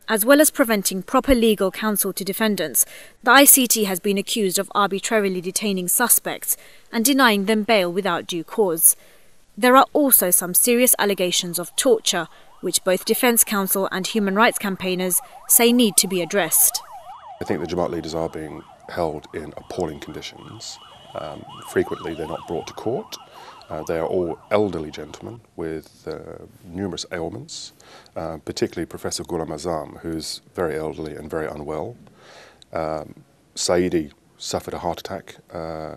As well as preventing proper legal counsel to defendants, the ICT has been accused of arbitrarily detaining suspects and denying them bail without due cause. There are also some serious allegations of torture, which both Defence Counsel and human rights campaigners say need to be addressed. I think the Jamaat leaders are being held in appalling conditions. Frequently they're not brought to court. They are all elderly gentlemen with numerous ailments, particularly Professor Ghulam Azam, who's very elderly and very unwell. Saidi suffered a heart attack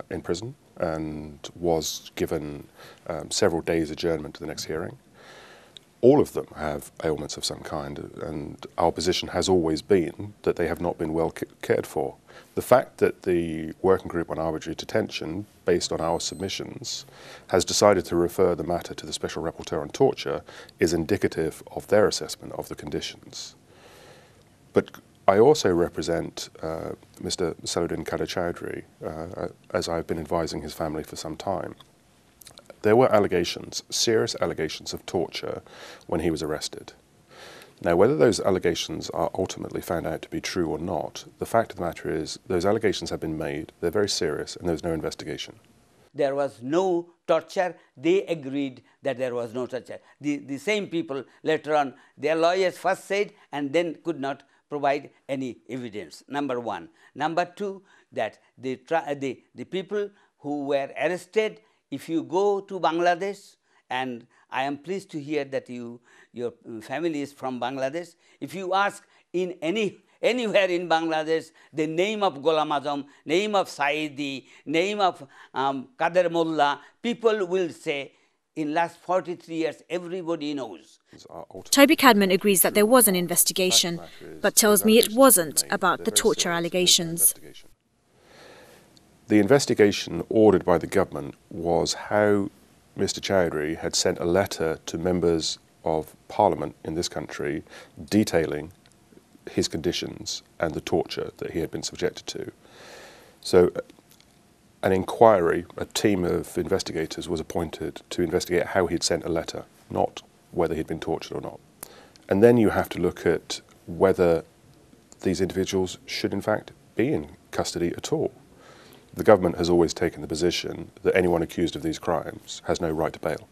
in prison and was given several days adjournment to the next hearing. All of them have ailments of some kind, and our position has always been that they have not been well cared for. The fact that the Working Group on Arbitrary Detention, based on our submissions, has decided to refer the matter to the Special Rapporteur on Torture is indicative of their assessment of the conditions. But I also represent Mr. Saluddin Kader Chowdhury, as I've been advising his family for some time. There were allegations, serious allegations of torture when he was arrested. Now, whether those allegations are ultimately found out to be true or not, the fact of the matter is those allegations have been made, they're very serious, and there's no investigation. There was no torture. They agreed that there was no torture. The same people later on, their lawyers first said and then could not provide any evidence, number one. Number two, that the people who were arrested, if you go to Bangladesh, and I am pleased to hear that your family is from Bangladesh, if you ask in anywhere in Bangladesh the name of Ghulam Azam, name of Saidi, name of Kader Mullah, people will say in last 43 years everybody knows. Toby Cadman agrees that there was an investigation, but tells me it wasn't about the torture allegations. The investigation ordered by the government was how Mr. Chowdhury had sent a letter to members of Parliament in this country detailing his conditions and the torture that he had been subjected to. So an inquiry, a team of investigators was appointed to investigate how he'd sent a letter, not whether he'd been tortured or not. And then you have to look at whether these individuals should in fact be in custody at all. The government has always taken the position that anyone accused of these crimes has no right to bail.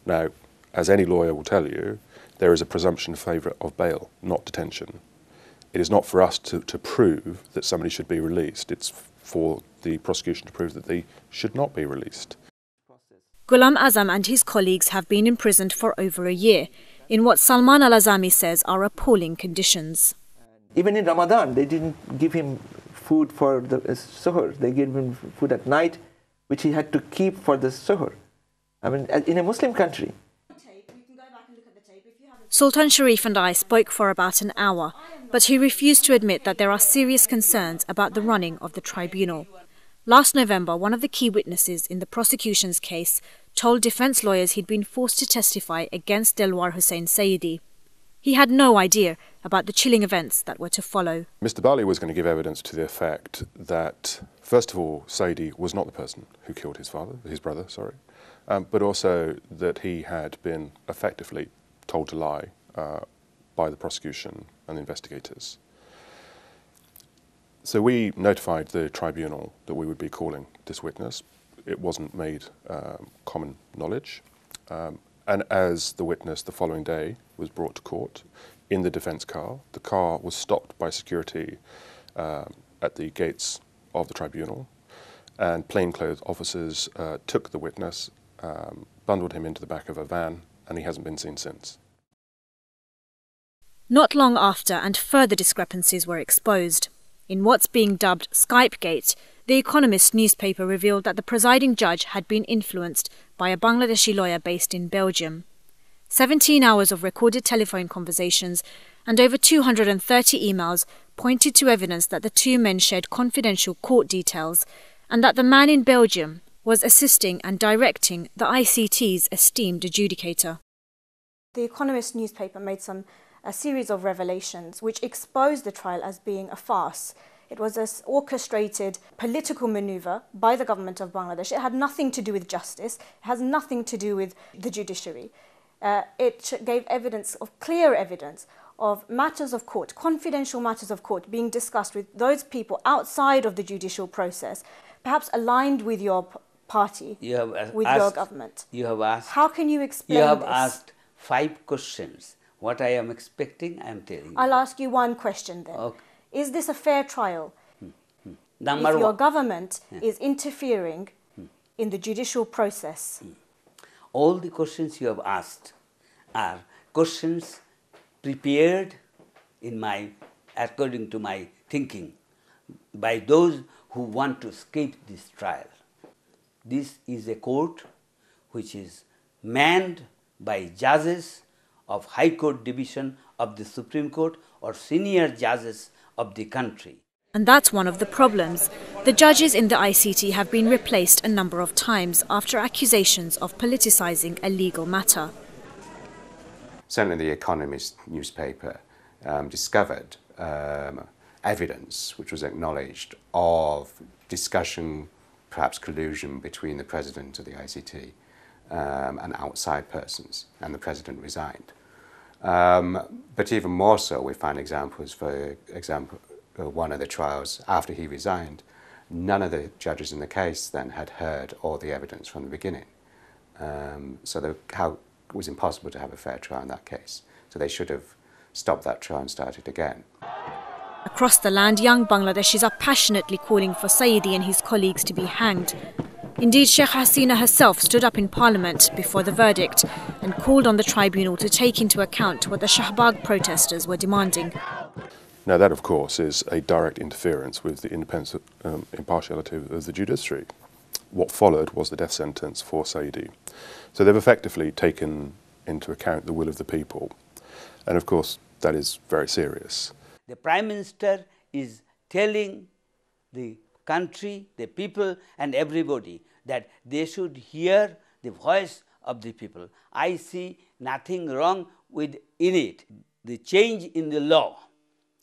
Now, as any lawyer will tell you, there is a presumption in favour of bail, not detention. It is not for us to prove that somebody should be released. It's for the prosecution to prove that they should not be released. Ghulam Azam and his colleagues have been imprisoned for over a year, in what Salman al-Azami says are appalling conditions. Even in Ramadan, they didn't give him food for the suhoor. They gave him food at night, which he had to keep for the suhoor. I mean, in a Muslim country. Sultan Sharif and I spoke for about an hour, but he refused to admit that there are serious concerns about the running of the tribunal. Last November, one of the key witnesses in the prosecution's case told defence lawyers he'd been forced to testify against Delwar Hussain Saidi. He had no idea about the chilling events that were to follow. Mr. Bali was going to give evidence to the effect that, first of all, Saidi was not the person who killed his brother, but also that he had been effectively told to lie by the prosecution and the investigators. So we notified the tribunal that we would be calling this witness. It wasn't made common knowledge. And as the witness the following day was brought to court in the defence car, the car was stopped by security at the gates of the tribunal, and plainclothes officers took the witness, bundled him into the back of a van, and he hasn't been seen since. Not long after, and further discrepancies were exposed. In what's being dubbed Skypegate, The Economist newspaper revealed that the presiding judge had been influenced by a Bangladeshi lawyer based in Belgium. 17 hours of recorded telephone conversations and over 230 emails pointed to evidence that the two men shared confidential court details and that the man in Belgium was assisting and directing the ICT's esteemed adjudicator. The Economist newspaper made a series of revelations which exposed the trial as being a farce. It was an orchestrated political maneuver by the government of Bangladesh. It had nothing to do with justice. It has nothing to do with the judiciary. it gave evidence of clear evidence of matters of court, confidential matters of court being discussed with those people outside of the judicial process, perhaps aligned with your party, with your government. You have asked. How can you explain this? You have this? asked 5 questions. What I am expecting, I am telling you. I'll ask you one question then. Okay. Is this a fair trial? Number if your one. government is interfering in the judicial process. All the questions you have asked are questions prepared according to my thinking, by those who want to escape this trial. This is a court which is manned by judges of High Court Division of the Supreme Court or senior judges of the country. And that's one of the problems. The judges in the ICT have been replaced a number of times after accusations of politicising a legal matter. Certainly The Economist newspaper discovered evidence which was acknowledged of discussion, perhaps collusion between the president of the ICT and outside persons, and the president resigned. But even more so, we find examples, for example, one of the trials after he resigned, none of the judges in the case then had heard all the evidence from the beginning. So it was impossible to have a fair trial in that case. So they should have stopped that trial and started again. Across the land, young Bangladeshis are passionately calling for Saidi and his colleagues to be hanged. Indeed, Sheikh Hasina herself stood up in Parliament before the verdict and called on the tribunal to take into account what the Shahbag protesters were demanding. Now that, of course, is a direct interference with the independence, impartiality of the judiciary. What followed was the death sentence for Saidi. So they've effectively taken into account the will of the people. And of course, that is very serious. The Prime Minister is telling the country, the people and everybody that they should hear the voice of the people. I see nothing wrong in it. The change in the law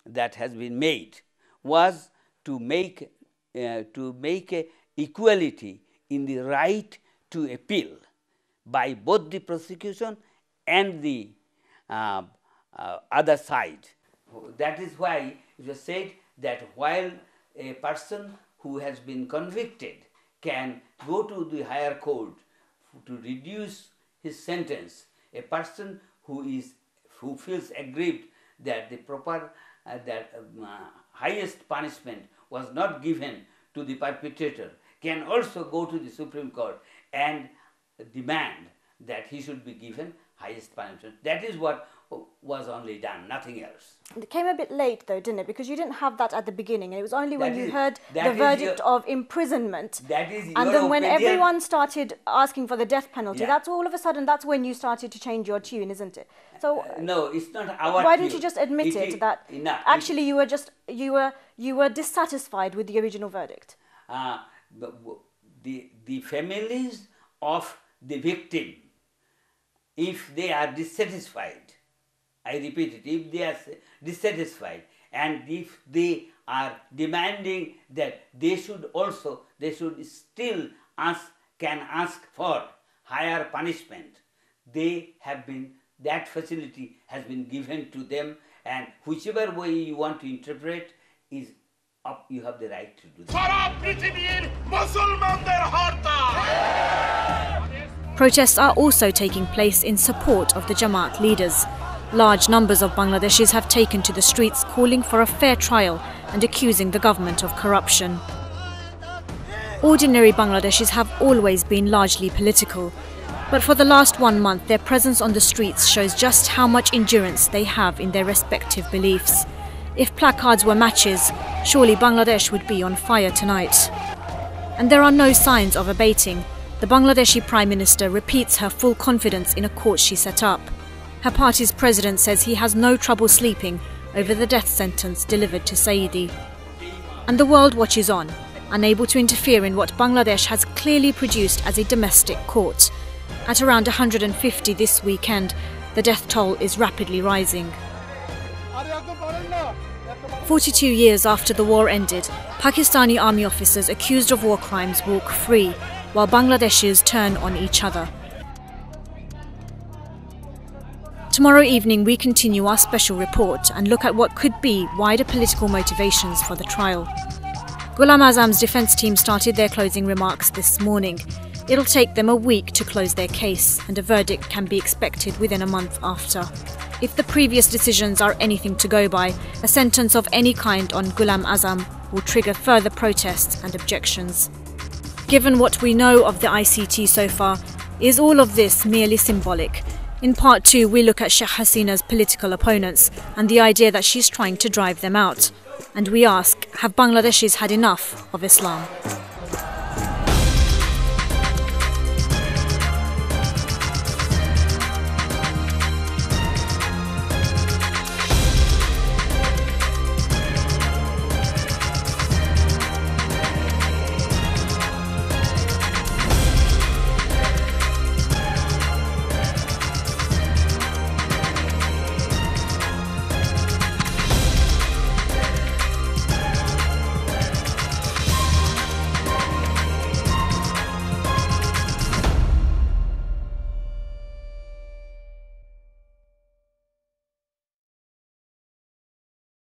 that has been made was to make equality in the right to appeal by both the prosecution and the other side. That is why it was said that while a person who has been convicted can go to the higher court to reduce his sentence, a person who feels aggrieved that the highest punishment was not given to the perpetrator can also go to the Supreme Court and demand that he should be given highest punishment. That is what was only done, nothing else. It came a bit late though, didn't it? Because you didn't have that at the beginning, and it was only when you heard the verdict of imprisonment, and then when everyone started asking for the death penalty, that's all of a sudden, that's when you started to change your tune, isn't it? So no, it's not our why tune. didn't you just admit that actually you were dissatisfied with the original verdict? The families of the victim, if they are dissatisfied, I repeat it, if they are dissatisfied and if they are demanding that they should still can ask for higher punishment, that facility has been given to them, and whichever way you want to interpret is up, you have the right to do that. Protests are also taking place in support of the Jamaat leaders. Large numbers of Bangladeshis have taken to the streets calling for a fair trial and accusing the government of corruption. Ordinary Bangladeshis have always been largely political, but for the last 1 month their presence on the streets shows just how much endurance they have in their respective beliefs. If placards were matches, surely Bangladesh would be on fire tonight. And there are no signs of abating. The Bangladeshi Prime Minister repeats her full confidence in a court she set up. Her party's president says he has no trouble sleeping over the death sentence delivered to Saidi. And the world watches on, unable to interfere in what Bangladesh has clearly produced as a domestic court. At around 150 this weekend, the death toll is rapidly rising. 42 years after the war ended, Pakistani army officers accused of war crimes walk free, while Bangladeshis turn on each other. Tomorrow evening we continue our special report and look at what could be wider political motivations for the trial. Ghulam Azam's defence team started their closing remarks this morning. It'll take them a week to close their case, and a verdict can be expected within a month after. If the previous decisions are anything to go by, a sentence of any kind on Ghulam Azam will trigger further protests and objections. Given what we know of the ICT so far, is all of this merely symbolic? In part 2, we look at Sheikh Hasina's political opponents and the idea that she's trying to drive them out. And we ask, have Bangladeshis had enough of Islam?